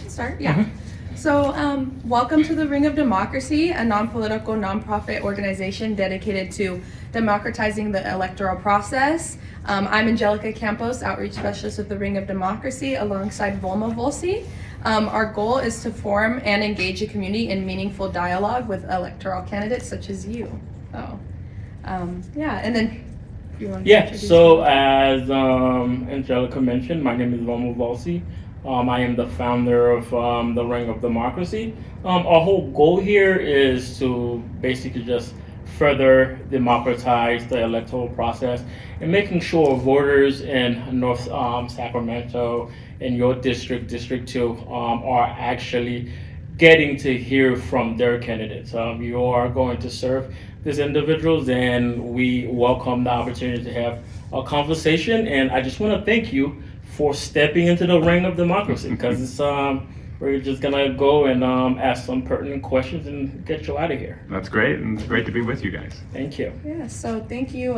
can start. Yeah. So, welcome to the Ring of Democracy, a non-political, nonprofit organization dedicated to democratizing the electoral process. I'm Angelica Campos, Outreach Specialist with the Ring of Democracy, alongside Volma Volsi. Our goal is to form and engage the community in meaningful dialogue with electoral candidates such as you. So, yeah, and then you want to Yeah, introduce so yourself? as Angelica mentioned, my name is Romo Volsi. I am the founder of the Ring of Democracy. Our whole goal here is to basically just further democratize the electoral process and making sure voters in North Sacramento, in your district, District 2, are actually getting to hear from their candidates. You are going to serve these individuals, and we welcome the opportunity to have a conversation. And I just want to thank you for stepping into the ring of democracy, because it's we're just gonna go and ask some pertinent questions and get you out of here. That's great, and it's great to be with you guys. Thank you. Yeah, so thank you.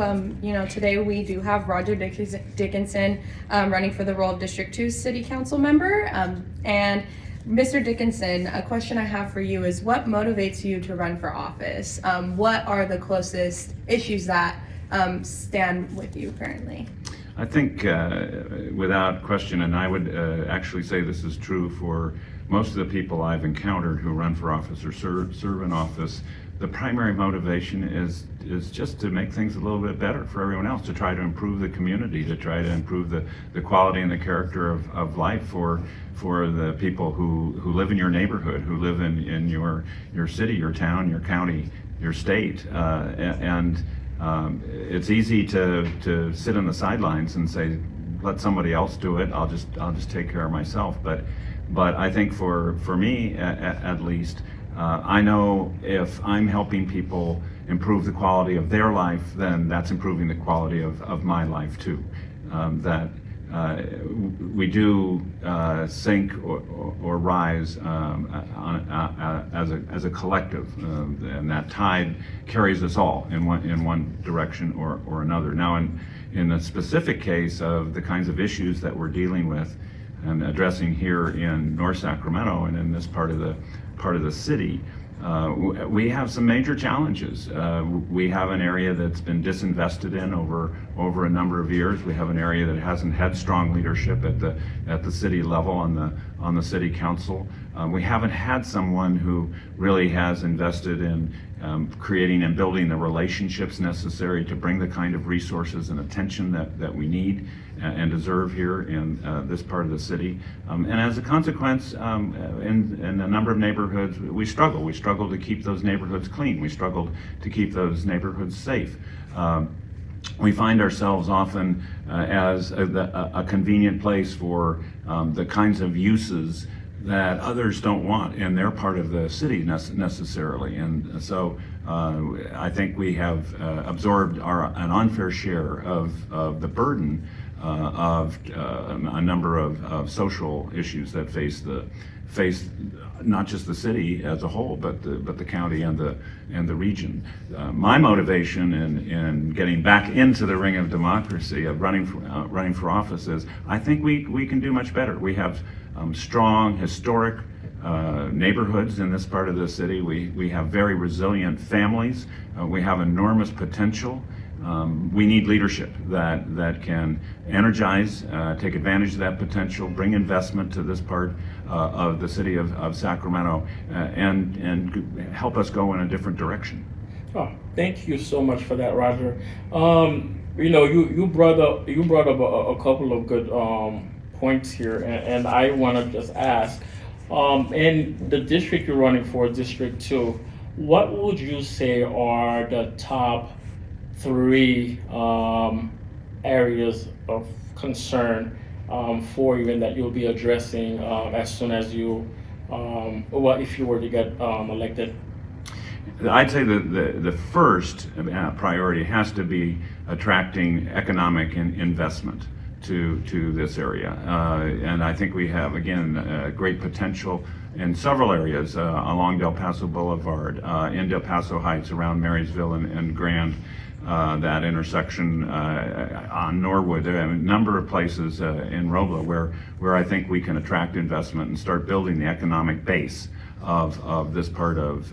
Today we do have Roger Dickinson running for the role of District 2 City Council member. And Mr. Dickinson, a question I have for you is, what motivates you to run for office? What are the closest issues that stand with you currently? I think without question, and I would actually say this is true for most of the people I've encountered who run for office or serve in office, the primary motivation is just to make things a little bit better for everyone else, to try to improve the community, to try to improve the quality and the character of life for the people who live in your neighborhood, who live in your city, your town, your county, your state. It's easy to sit on the sidelines and say, let somebody else do it. I'll just take care of myself. But I think for me at least, I know if I'm helping people improve the quality of their life, then that's improving the quality of my life too. We do sink or rise as a collective, and that tide carries us all in one direction or another. Now, in the specific case of the kinds of issues that we're dealing with and addressing here in North Sacramento and in this part of the city, we have some major challenges. We have an area that's been disinvested in over a number of years. We have an area that hasn't had strong leadership at the city level on the city council. We haven't had someone who really has invested in creating and building the relationships necessary to bring the kind of resources and attention that we need and deserve here in this part of the city. And as a consequence, in a number of neighborhoods, we struggle. We struggle to keep those neighborhoods clean. We struggle to keep those neighborhoods safe. We find ourselves often as a convenient place for the kinds of uses that others don't want in their part of the city necessarily. And so I think we have absorbed an unfair share of the burden of a number of social issues that face not just the city as a whole, but the county and the region. My motivation in getting back into the ring of democracy, of running for office, is I think we can do much better. We have strong, historic neighborhoods in this part of the city. We have very resilient families. We have enormous potential. We need leadership that can energize, take advantage of that potential, bring investment to this part of the city of Sacramento, and help us go in a different direction. Oh, thank you so much for that, Roger. You brought up a couple of good points here, and I want to just ask, in the district you're running for, District 2, what would you say are the top 3 areas of concern for you and that you'll be addressing as soon as you, if you were to get elected? I'd say the first priority has to be attracting economic investment to this area. And I think we have, again, great potential in several areas along Del Paso Boulevard, in Del Paso Heights, around Marysville and Grand. that intersection on Norwood. There are a number of places in Rolla where I think we can attract investment and start building the economic base of this part of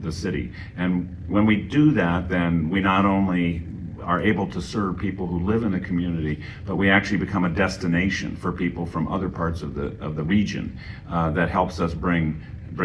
the city. And when we do that, then we not only are able to serve people who live in the community, but we actually become a destination for people from other parts of the region that helps us bring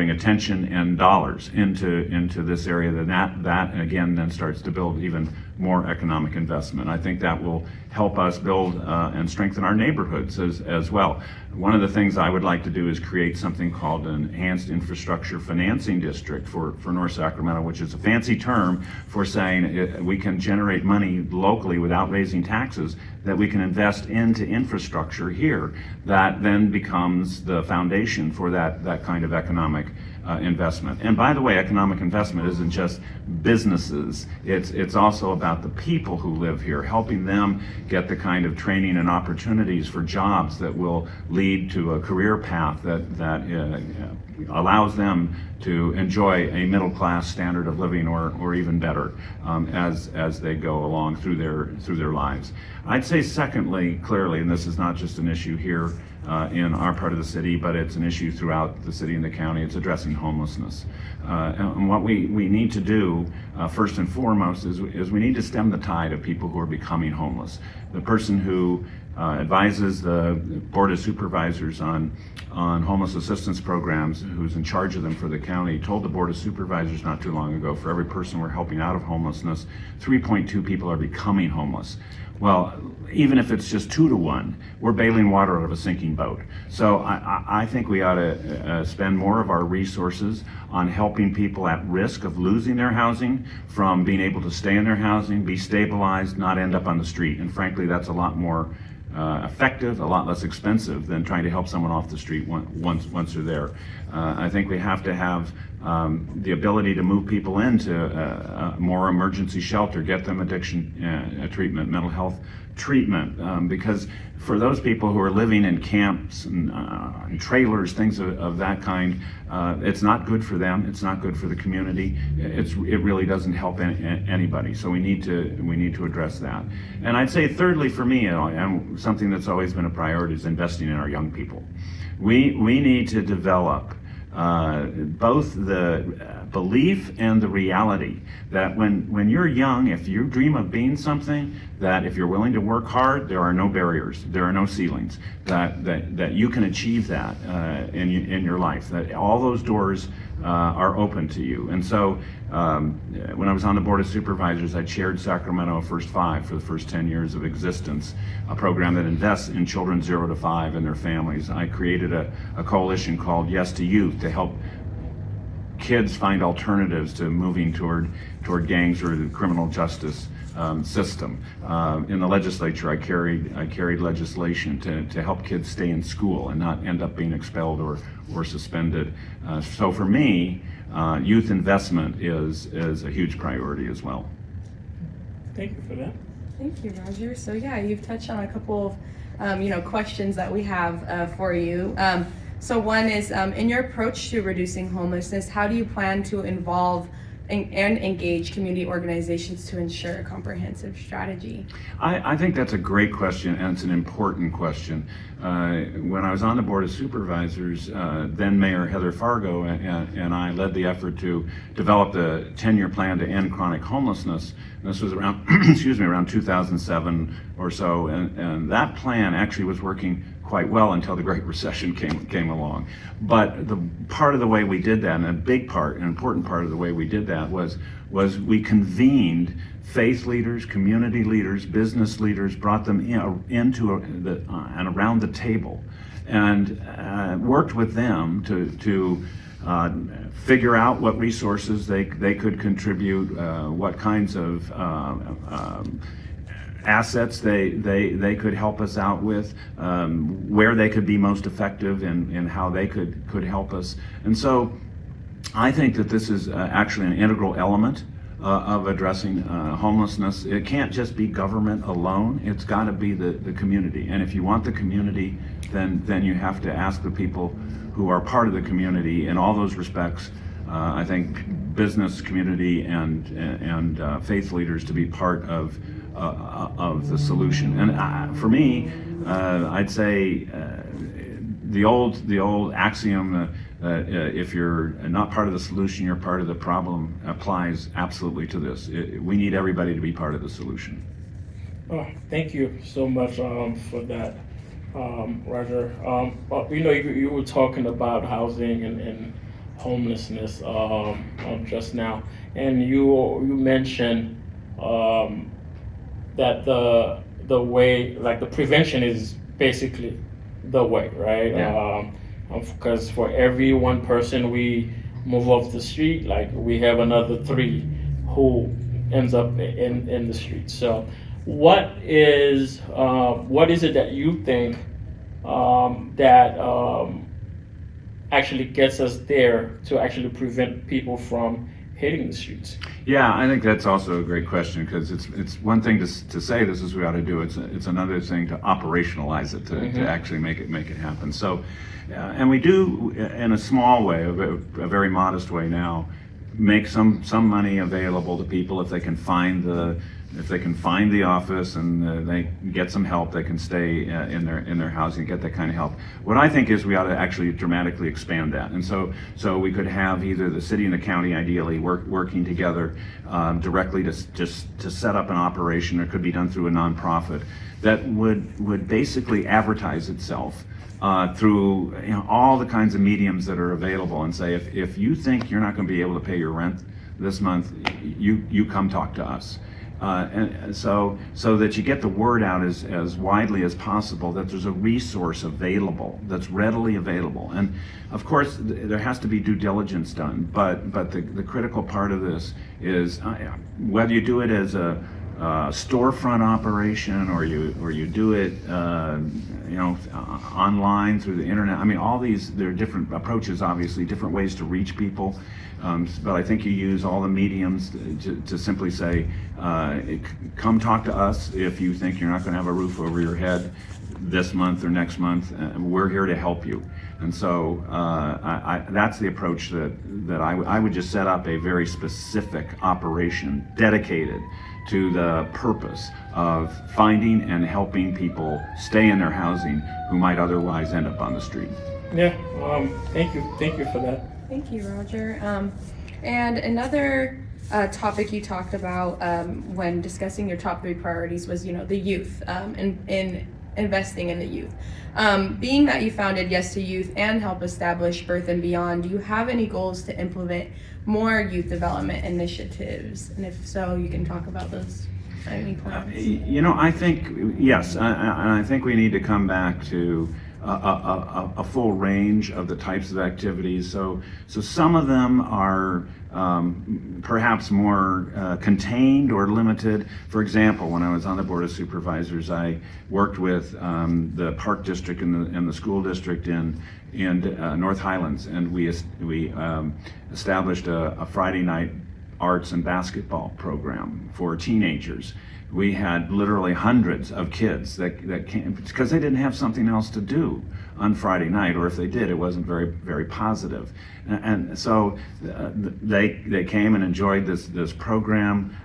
attention and dollars into this area. That again then starts to build even more economic investment. I think that will help us build and strengthen our neighborhoods as well. One of the things I would like to do is create something called an enhanced infrastructure financing district for North Sacramento, which is a fancy term for saying we can generate money locally without raising taxes that we can invest into infrastructure here that then becomes the foundation for that kind of economic investment. And by the way, economic investment isn't just businesses. It's also about the people who live here, helping them get the kind of training and opportunities for jobs that will lead to a career path that allows them to enjoy a middle-class standard of living or even better as they go along through their lives. I'd say secondly, clearly, and this is not just an issue here in our part of the city, but it's an issue throughout the city and the county. It's addressing homelessness. And what we need to do, first and foremost, is we need to stem the tide of people who are becoming homeless. The person who advises the Board of Supervisors on homeless assistance programs, who's in charge of them for the county, told the Board of Supervisors not too long ago, for every person we're helping out of homelessness, 3.2 people are becoming homeless. Well, even if it's just 2 to 1, we're bailing water out of a sinking boat. So I think we ought to spend more of our resources on helping people at risk of losing their housing from being able to stay in their housing, be stabilized, not end up on the street. And frankly, that's a lot more effective, a lot less expensive than trying to help someone off the street once they're there. I think we have to have the ability to move people into more emergency shelter, get them addiction treatment, mental health treatment, because for those people who are living in camps and trailers, things of that kind, it's not good for them. It's not good for the community. It really doesn't help anybody. So we need to address that. And I'd say thirdly, for me, and something that's always been a priority, is investing in our young people. We need to develop both the belief and the reality that when you're young, if you dream of being something, that if you're willing to work hard, there are no barriers, there are no ceilings, that you can achieve that in your life, that all those doors are open to you. And so when I was on the Board of Supervisors, I chaired Sacramento First 5 for the first 10 years of existence, a program that invests in children 0 to 5 and their families. I created a coalition called Yes to Youth to help kids find alternatives to moving toward gangs or the criminal justice system. In the legislature, I carried legislation to help kids stay in school and not end up being expelled or suspended. So for me, youth investment is a huge priority as well. Thank you for that. Thank you, Roger. So yeah, you've touched on a couple of questions that we have for you. So one is, in your approach to reducing homelessness, how do you plan to involve and engage community organizations to ensure a comprehensive strategy? I think that's a great question, and it's an important question. When I was on the Board of Supervisors, then Mayor Heather Fargo and I led the effort to develop the 10-year plan to end chronic homelessness. And this was around, around 2007 or so, and that plan actually was working quite well until the Great Recession came along. But the part of the way we did that, and an important part of the way we did that was we convened faith leaders, community leaders, business leaders, brought them into and around the table, and worked with them to figure out what resources they could contribute, what kinds of assets they could help us out with, where they could be most effective and how they could help us. And so I think that this is actually an integral element of addressing homelessness. It can't just be government alone. It's got to be the community. And if you want the community, then you have to ask the people who are part of the community in all those respects I think business community and faith leaders to be part of the solution. And for me, I'd say the old axiom if you're not part of the solution, you're part of the problem applies absolutely to this. We need everybody to be part of the solution. Oh, thank you so much for that, Roger. You were talking about housing and homelessness just now, and you mentioned that the way, like the prevention is basically the way, right? Yeah. Because for every one person we move off the street, like we have another 3 who ends up in the street. So what is it that you think that actually gets us there to actually prevent people from hitting the streets? Yeah, I think that's also a great question, because it's one thing to say this is what we ought to do. It's another thing to operationalize it, to actually make it happen. So, and we do in a small way, a very modest way now, make some money available to people if they can find the office and they get some help, they can stay in their housing, get that kind of help. What I think is we ought to actually dramatically expand that, and so we could have either the city and the county ideally working together directly to set up an operation. It could be done through a nonprofit that would basically advertise itself through all the kinds of mediums that are available, and say if you think you're not going to be able to pay your rent this month, you come talk to us. And so that you get the word out as widely as possible that there's a resource available that's readily available. And of course there has to be due diligence done, but the critical part of this is whether you do it as a storefront operation or you do it online through the internet. I mean, all these, there are different approaches, obviously, different ways to reach people. But I think you use all the mediums to simply say, come talk to us if you think you're not going to have a roof over your head this month or next month. We're here to help you. And so that's the approach that I would just set up a very specific operation dedicated to the purpose of finding and helping people stay in their housing who might otherwise end up on the street. Yeah, thank you for that. Thank you, Roger. And another topic you talked about when discussing your top 3 priorities was, the youth, in investing in the youth. Being that you founded Yes to Youth and help establish Birth and Beyond, do you have any goals to implement more youth development initiatives? And if so, you can talk about those. Any plans? I think, yes, and I think we need to come back to a full range of the types of activities. So some of them are perhaps more contained or limited. For example, when I was on the Board of Supervisors, I worked with the Park District and the school district in North Highlands, and we established a Friday night arts and basketball program for teenagers. We had literally hundreds of kids that came because they didn't have something else to do on Friday night, or if they did, it wasn't very, very positive. And so they came and enjoyed this program.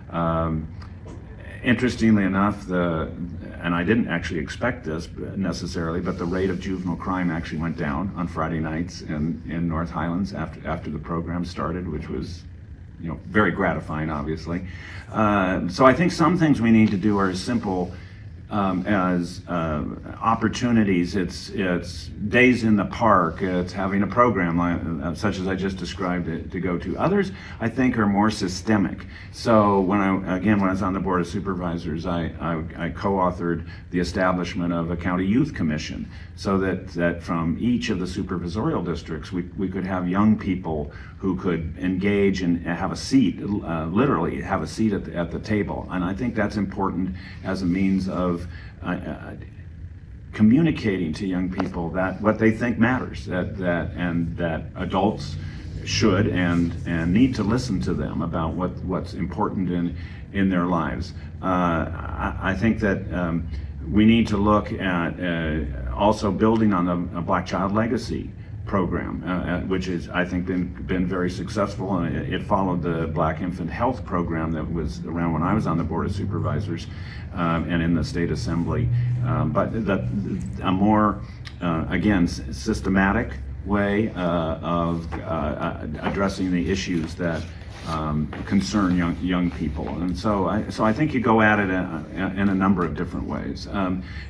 Interestingly enough, and I didn't actually expect this necessarily, but the rate of juvenile crime actually went down on Friday nights in North Highlands after the program started, which was very gratifying, obviously. So I think some things we need to do are as simple as opportunities. It's days in the park. It's having a program such as I just described it to go to. Others, I think, are more systemic. So when I was on the Board of Supervisors, I co-authored the establishment of a county youth commission, so that from each of the supervisorial districts we could have young people who could engage and have a seat, literally have a seat at the table. And I think that's important as a means of communicating to young people that what they think matters, that adults should and need to listen to them about what's important in their lives. I think that we need to look at also building on a Black Child Legacy program, which is, I think, been very successful, and it followed the Black Infant Health Program that was around when I was on the Board of Supervisors and in the State Assembly. But a more, again, systematic way of addressing the issues that concern young people, and so I think you go at it in a number of different ways.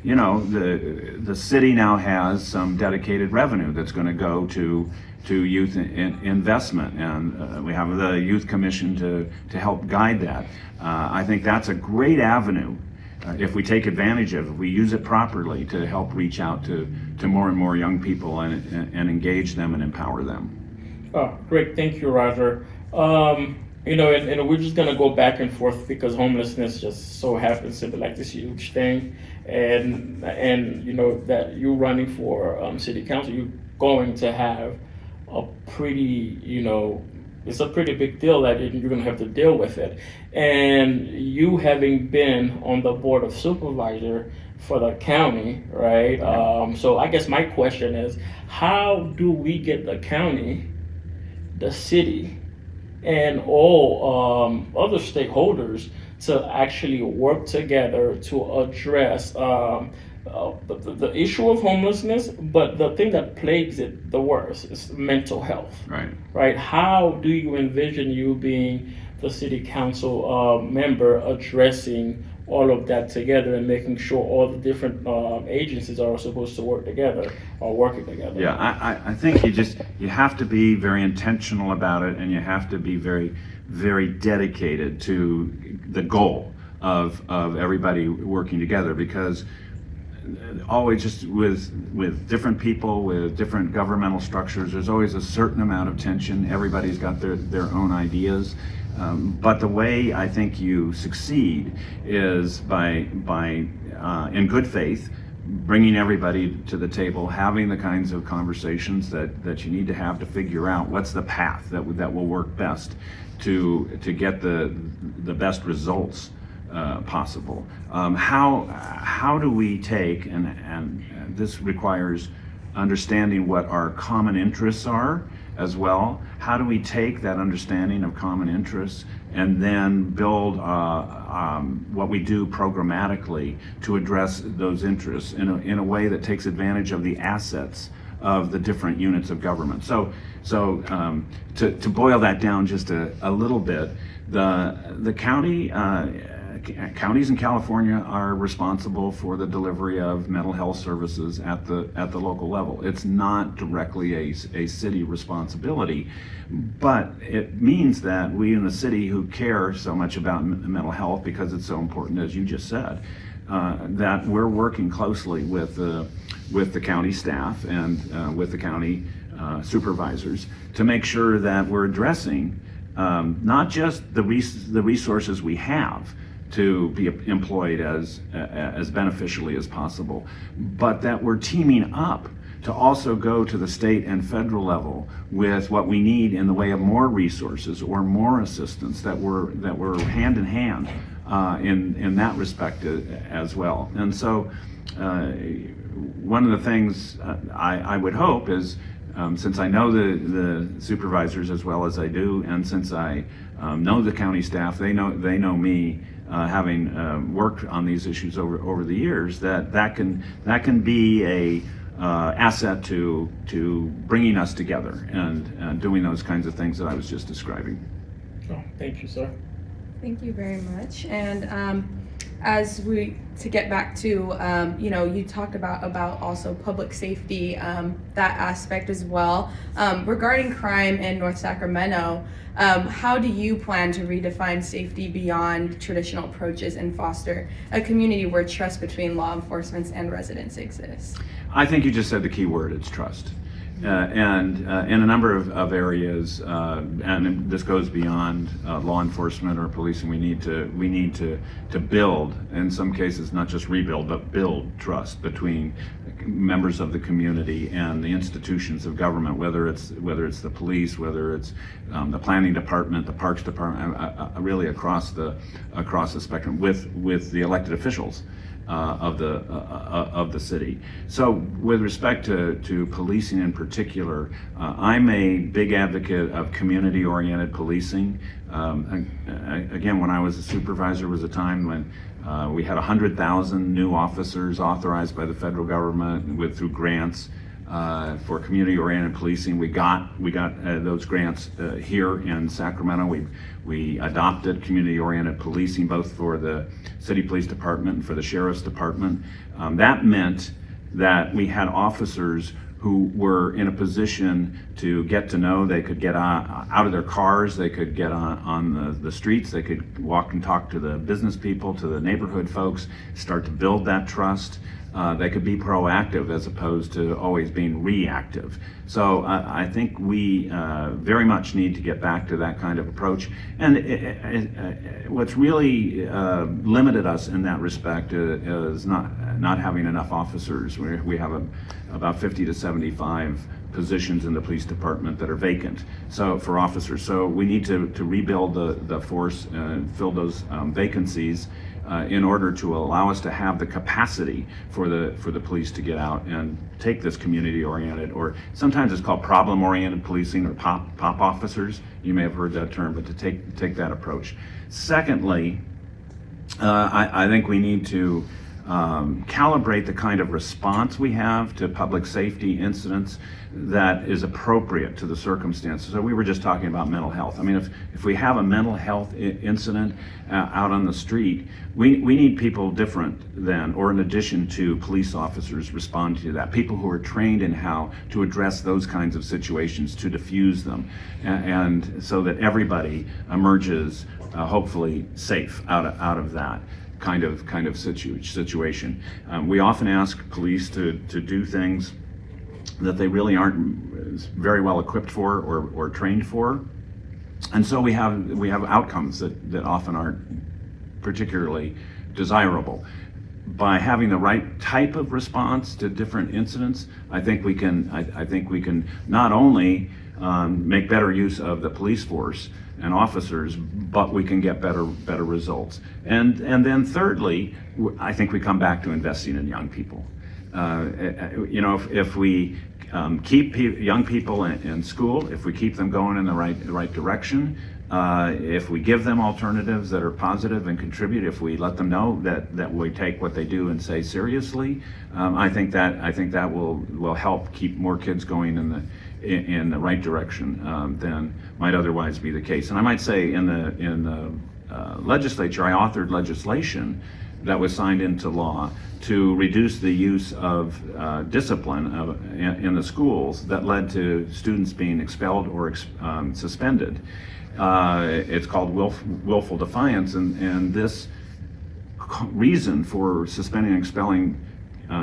You know, the city now has some dedicated revenue that's going to go to youth investment, and we have the Youth Commission to help guide that. I think that's a great avenue if we take advantage of it, if we use it properly to help reach out to more and more young people and engage them and empower them. Oh, great. Thank you, Roger. You know, and we're just gonna go back and forth because homelessness just so happens to be like this huge thing, and you know that you're running for city council, you're going to have a pretty, you know, it's a pretty big deal that you're gonna have to deal with it, and you having been on the board of supervisor for the county, right? So I guess my question is, how do we get the county, the city, and all other stakeholders to actually work together to address the issue of homelessness, but the thing that plagues it the worst is mental health. Right? How do you envision you being the city council member addressing all of that together and making sure all the different agencies are supposed to work together or working together? Yeah, I think you have to be very intentional about it, and you have to be very, very dedicated to the goal of everybody working together, because always just with different people, with different governmental structures, there's always a certain amount of tension. Everybody's got their own ideas. But the way I think you succeed is by in good faith, bringing everybody to the table, having the kinds of conversations that you need to have to figure out what's the path that will work best to get the best results possible. How do we take, and this requires understanding what our common interests are as well. How do we take that understanding of common interests and then build what we do programmatically to address those interests in a way that takes advantage of the assets of the different units of government. So to boil that down just a little bit, the counties in California are responsible for the delivery of mental health services at the local level. It's not directly a city responsibility, but it means that we in the city who care so much about mental health, because it's so important, as you just said, that we're working closely with the county staff and with the county supervisors to make sure that we're addressing not just the resources we have to be employed as beneficially as possible, but that we're teaming up to also go to the state and federal level with what we need in the way of more resources or more assistance, that we're hand in hand in that respect as well. And so one of the things I would hope is, since I know the supervisors as well as I do, and since I know the county staff, they know me, having worked on these issues over the years, that can be a asset to bringing us together and doing those kinds of things that I was just describing. Oh, thank you, sir. Thank you very much. And to get back to, you talked about also public safety, that aspect as well. Regarding crime in North Sacramento, how do you plan to redefine safety beyond traditional approaches and foster a community where trust between law enforcement and residents exists? I think you just said the key word, it's trust. And in a number of areas, and this goes beyond law enforcement or policing, we need to build, in some cases not just rebuild, but build trust between members of the community and the institutions of government, whether it's the police, whether it's the planning department, the parks department, really across the spectrum with the elected officials. of the city. So with respect to policing in particular, I'm a big advocate of community-oriented policing. Again, when I was a supervisor was a time when we had 100,000 new officers authorized by the federal government through grants for community-oriented policing. We got those grants here in Sacramento. We adopted community-oriented policing both for the city police department and for the sheriff's department. That meant that we had officers who were in a position to get to know. They could get out of their cars, they could get on the streets, they could walk and talk to the business people, to the neighborhood folks, start to build that trust. They could be proactive as opposed to always being reactive. So I think we very much need to get back to that kind of approach. And what's really limited us in that respect is not having enough officers. We have about 50 to 75 positions in the police department that are vacant, so for officers. So we need to rebuild the force and fill those vacancies in order to allow us to have the capacity for the police to get out and take this community-oriented, or sometimes it's called problem-oriented policing, or pop officers. You may have heard that term, but to take that approach. Secondly, I think we need to calibrate the kind of response we have to public safety incidents that is appropriate to the circumstances. So we were just talking about mental health. I mean, if we have a mental health incident out on the street, we need people different than, or in addition to police officers responding to that, people who are trained in how to address those kinds of situations, to diffuse them, and so that everybody emerges hopefully safe out of that kind of situation. We often ask police to do things that they really aren't very well equipped for or trained for, and so we have outcomes that often aren't particularly desirable. By having the right type of response to different incidents, I think we can not only make better use of the police force and officers, but we can get better results. And then thirdly, I think we come back to investing in young people. If we keep young people in school, if we keep them going in the right direction, if we give them alternatives that are positive and contribute, if we let them know that we take what they do and say seriously, I think that will help keep more kids going in the right direction than might otherwise be the case. And I might say in the legislature, I authored legislation that was signed into law to reduce the use of discipline in the schools that led to students being expelled or suspended. It's called willful defiance, and this reason for suspending and expelling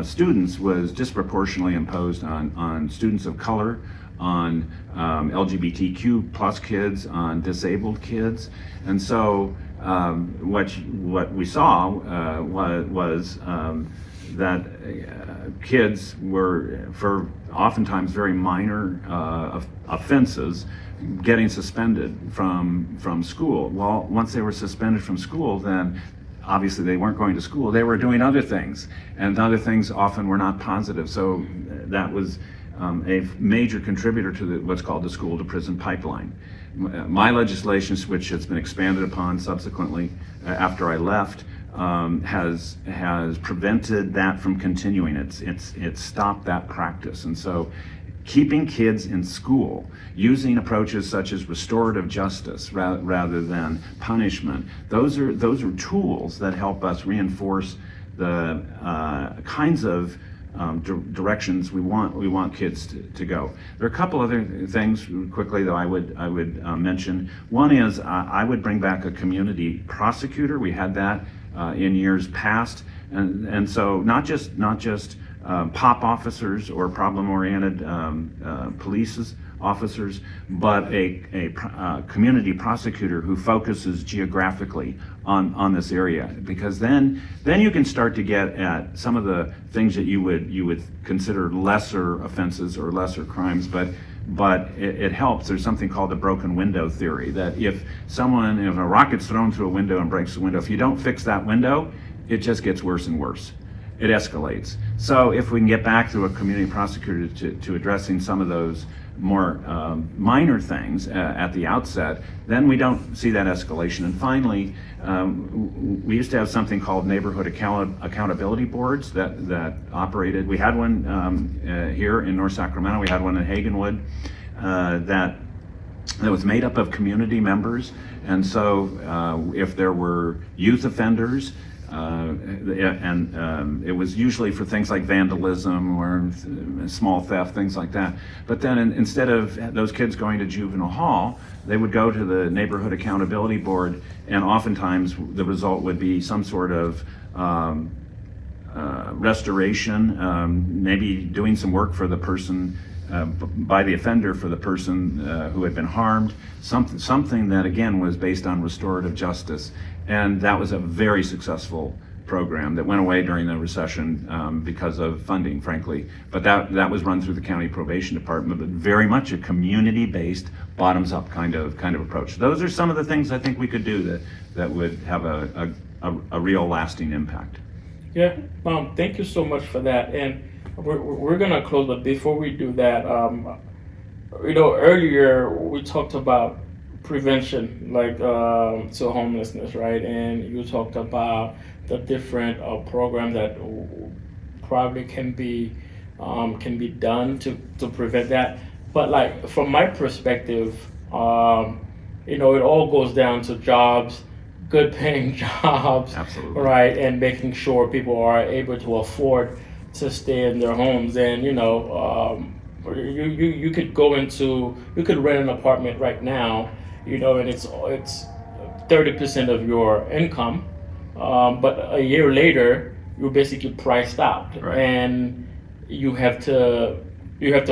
students was disproportionately imposed on students of color, on LGBTQ plus kids, on disabled kids. And so what we saw was that kids were, for oftentimes very minor offenses, getting suspended from school. Well, once they were suspended from school, then obviously they weren't going to school. They were doing other things, and other things often were not positive. So that was a major contributor to what's called the school to prison pipeline. My legislation, which has been expanded upon subsequently after I left, has prevented that from continuing. It's stopped that practice. And so keeping kids in school, using approaches such as restorative justice rather than punishment, those are tools that help us reinforce the kinds of directions we want kids to go. There are a couple other things quickly that I would mention. One is I would bring back a community prosecutor. We had that in years past, and so not just pop officers or problem-oriented police officers, but a community prosecutor who focuses geographically on this area, because then you can start to get at some of the things that you would consider lesser offenses or lesser crimes, but it helps. There's something called the broken window theory, that if a rocket's thrown through a window and breaks the window, if you don't fix that window, it just gets worse and worse. It escalates. So if we can get back to a community prosecutor to addressing some of those more minor things at the outset, then we don't see that escalation. And finally, we used to have something called neighborhood accountability boards that operated. We had one here in North Sacramento. We had one in Hagenwood that was made up of community members. And so if there were youth offenders, it was usually for things like vandalism or small theft, things like that. But then instead of those kids going to juvenile hall, they would go to the neighborhood accountability board, and oftentimes the result would be some sort of restoration, maybe doing some work for the person, by the offender for the person who had been harmed, something that again was based on restorative justice. And that was a very successful program that went away during the recession because of funding, frankly. But that was run through the county probation department, but very much a community-based, bottoms-up kind of approach. Those are some of the things I think we could do that would have a real lasting impact. Yeah, thank you so much for that. And we're gonna close, but before we do that, earlier we talked about prevention, like to homelessness, right? And you talked about the different programs that probably can be done to prevent that. But like from my perspective, it all goes down to jobs, good paying jobs, Absolutely. right? And making sure people are able to afford to stay in their homes. And you could rent an apartment right now, and it's 30% of your income, but a year later you're basically priced out, right. And you have to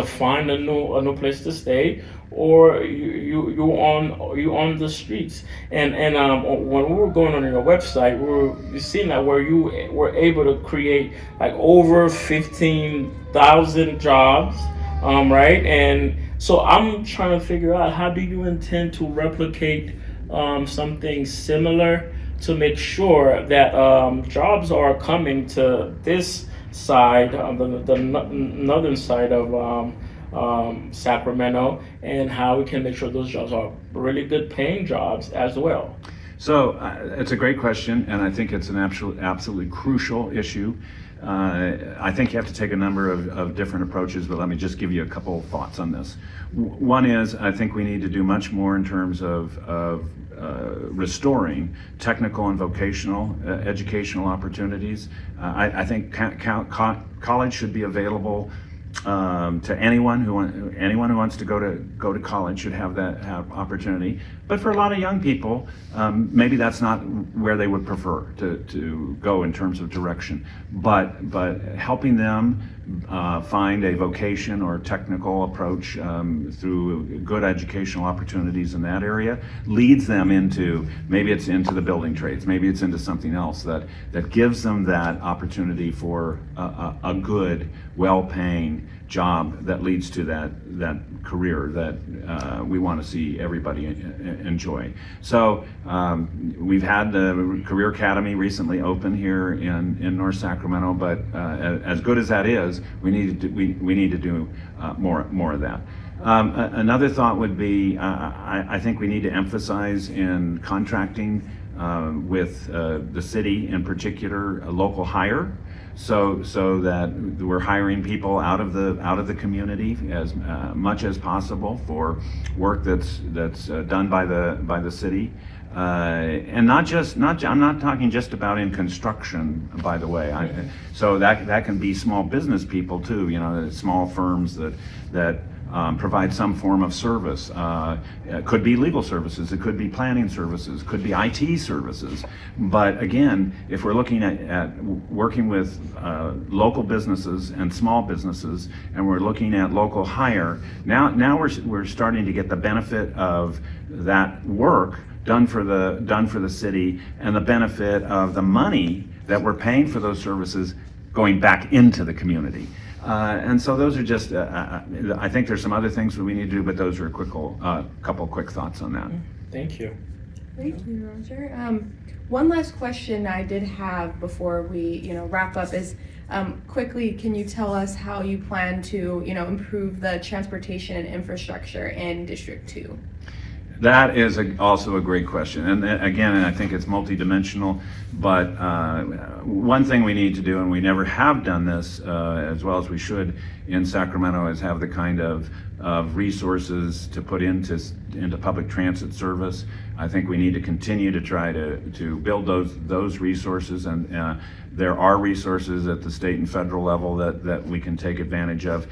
find a new place to stay, or you on the streets. And when we were going on your website, we seen that where you were able to create like over 15,000 jobs, right? And so I'm trying to figure out, how do you intend to replicate something similar to make sure that jobs are coming to this side, the northern side of Sacramento, and how we can make sure those jobs are really good paying jobs as well? So it's a great question, and I think it's an absolutely crucial issue. I think you have to take a number of different approaches, but let me just give you a couple of thoughts on this. One is, I think we need to do much more in terms of restoring technical and vocational educational opportunities. I think college should be available to anyone who wants to go to college should have that opportunity. But for a lot of young people, maybe that's not where they would prefer to go in terms of direction. But helping them find a vocation or technical approach through good educational opportunities in that area leads them into, maybe it's into the building trades, maybe it's into something else that gives them that opportunity for a good, well-paying job that leads to that career that we want to see everybody enjoy. So we've had the Career Academy recently open here in North Sacramento, but as good as that is, we need to do more of that. Another thought would be, I think we need to emphasize in contracting with the city, in particular, a local hire. So that we're hiring people out of the community as much as possible for work that's done by the city, and I'm not talking just about in construction, by the way. So that can be small business people too. Small firms that provide some form of service. It could be legal services, it could be planning services, could be IT services. But again, if we're looking at working with local businesses and small businesses, and we're looking at local hire, now we're starting to get the benefit of that work done for the city, and the benefit of the money that we're paying for those services going back into the community. And so those are just, I think there's some other things that we need to do, but those are a couple quick thoughts on that. Thank you. Thank you, Roger. One last question I did have before we, wrap up is, quickly, can you tell us how you plan to, improve the transportation and infrastructure in District 2? That is also a great question. And again, I think it's multidimensional, but one thing we need to do, and we never have done this as well as we should in Sacramento, is have the kind of resources to put into public transit service. I think we need to continue to try to build those resources, and there are resources at the state and federal level that we can take advantage of.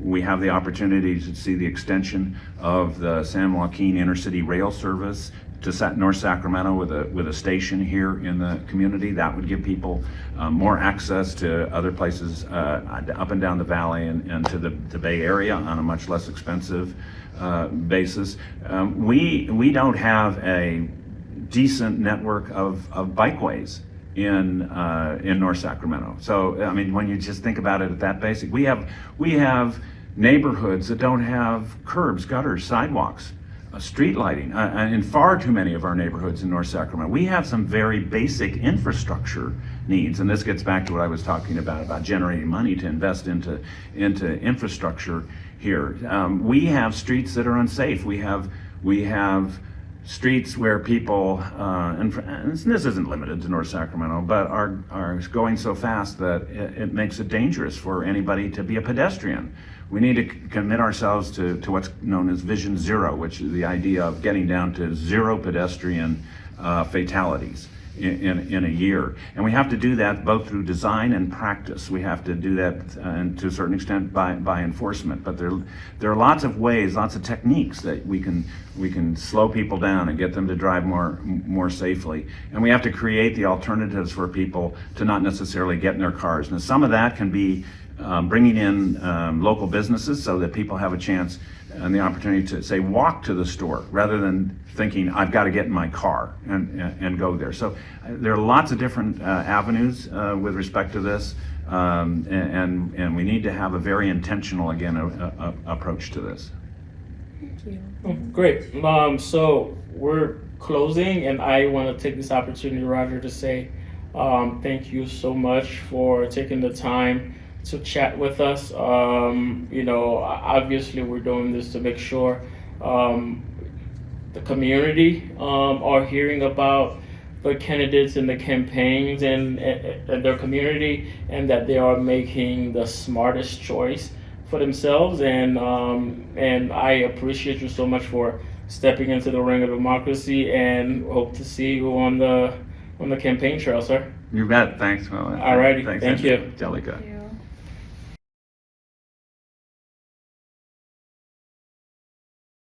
We have the opportunity to see the extension of the San Joaquin Intercity Rail Service to North Sacramento with a station here in the community. That would give people more access to other places up and down the valley and to the Bay Area on a much less expensive basis. We don't have a decent network of bikeways in North Sacramento. So I mean, when you just think about it at that basic, we have neighborhoods that don't have curbs, gutters, sidewalks, street lighting in far too many of our neighborhoods in North Sacramento. We have some very basic infrastructure needs, and this gets back to what I was talking about generating money to invest into infrastructure here. We have streets that are unsafe. We have streets where people, and this isn't limited to North Sacramento, but are going so fast that it makes it dangerous for anybody to be a pedestrian. We need to commit ourselves to what's known as Vision Zero, which is the idea of getting down to zero pedestrian fatalities in a year. And we have to do that both through design and practice. We have to do that and to a certain extent by enforcement. But there are lots of ways, lots of techniques that we can slow people down and get them to drive more safely. And we have to create the alternatives for people to not necessarily get in their cars. Now, some of that can be bringing in local businesses so that people have a chance and the opportunity to, say, walk to the store rather than thinking, I've got to get in my car and go there. So there are lots of different avenues with respect to this, and we need to have a very intentional, again, approach to this. Thank you. Oh, great. So we're closing, and I want to take this opportunity, Roger, to say thank you so much for taking the time to chat with us. Obviously we're doing this to make sure the community are hearing about the candidates and the campaigns and their community, and that they are making the smartest choice for themselves. And I appreciate you so much for stepping into the ring of democracy, and hope to see you on the campaign trail, sir. You bet. Thanks. Well, Alrighty. thanks, Thank you. Angelica.